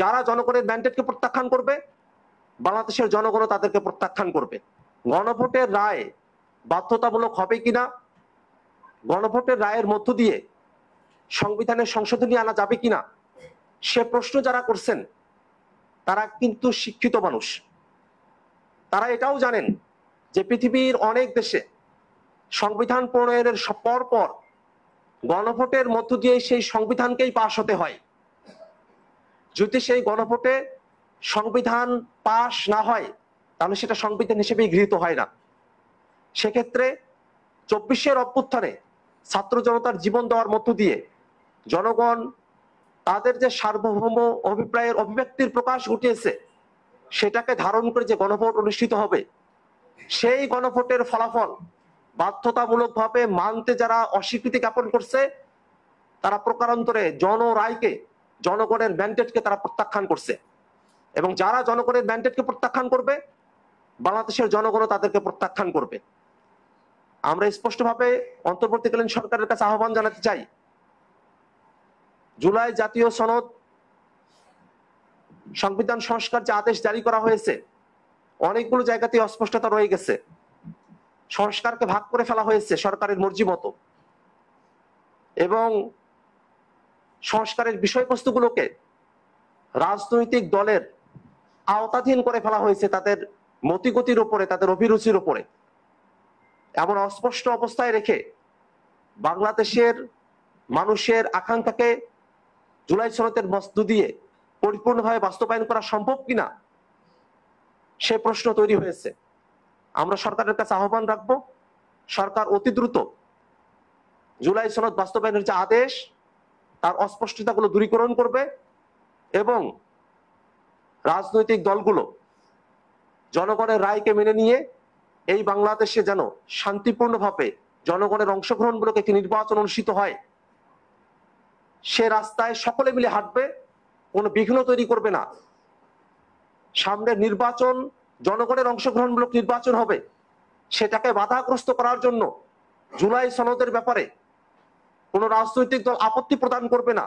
যারা জনগণের ম্যান্ডেটকে প্রত্যাখ্যান করবে, বাংলাদেশের জনগণও তাদেরকে প্রত্যাখ্যান করবে। গণভোটের রায় বাধ্যতামূলক হবে কিনা, গণভোটের রায়ের মধ্য দিয়ে সংবিধানের সংশোধনী আনা যাবে কিনা, সে প্রশ্ন যারা করছেন তারা কিন্তু শিক্ষিত মানুষ। তারা এটাও জানেন যে পৃথিবীর অনেক দেশে সংবিধান প্রণয়নের পর গণভোটের মধ্য দিয়ে সেই সংবিধানকেই পাশ হতে হয়। যদি সেই গণভোটে সংবিধান পাশ না হয় তাহলে সেটা সংবিধান হিসেবেই গৃহীত হয় না। সেক্ষেত্রে 24-এর অভ্যুত্থানে ছাত্র জনতার জীবন দেওয়ার মধ্য দিয়ে জনগণ তাদের যে সার্বভৌম অভিপ্রায়ের অভিব্যক্তির প্রকাশ ঘটিয়েছে সেটাকে ধারণ করে যে গণভোট অনুষ্ঠিত হবে, সেই গণভোটের ফলাফল বাধ্যতামূলকভাবে মানতে যারা অস্বীকৃতি জ্ঞাপন করছে তারা প্রকারান্তরে জনরায়কে, জনগণের ম্যান্ডেটকে তারা প্রত্যাখ্যান করছে। এবং যারা জনগণের ম্যান্ডেটকে প্রত্যাখ্যান করবে, বাংলাদেশের জনগণও তাদেরকে প্রত্যাখ্যান করবে। আমরা স্পষ্টভাবে অন্তর্বর্তীকালীন সরকারের কাছে আহ্বান জানাতে চাই, জুলাই জাতীয় সনদ সংবিধান সংস্কার যে আদেশ জারি করা হয়েছে অনেকগুলো জায়গাতে অস্পষ্টতা রয়ে গেছে। সংস্কারকে ভাগ করে ফেলা হয়েছে সরকারের মর্জি মতো এবং সংস্কারের বিষয়বস্তুগুলোকে রাজনৈতিক দলের আওতাধীন করে ফেলা হয়েছে তাদের মতিগতির উপরে, তাদের অভিরুচির উপরে। এমন অস্পষ্ট অবস্থায় রেখে বাংলাদেশের মানুষের আকাঙ্ক্ষাকে জুলাই সনদের মধ্য দিয়ে পরিপূর্ণভাবে বাস্তবায়ন করা সম্ভব কিনা সে প্রশ্ন তৈরি হয়েছে। আমরা সরকারের কাছে আহ্বান রাখবো, সরকার অতি দ্রুত জুলাই সনদ বাস্তবায়নের যে আদেশ তার অস্পষ্টতাগুলো দূরীকরণ করবে এবং রাজনৈতিক দলগুলো জনগণের রায়কে মেনে নিয়ে এই বাংলাদেশে যেন শান্তিপূর্ণভাবে জনগণের অংশগ্রহণমূলক একটি নির্বাচন অনুষ্ঠিত হয়, সে রাস্তায় সকলে মিলে হাঁটবে, কোনো বিঘ্ন তৈরি করবে না। সামনের নির্বাচন জনগণের অংশগ্রহণমূলক নির্বাচন হবে, সেটাকে বাধাগ্রস্ত করার জন্য জুলাই সনদের ব্যাপারে কোনো রাজনৈতিক দল আপত্তি প্রদান করবে না।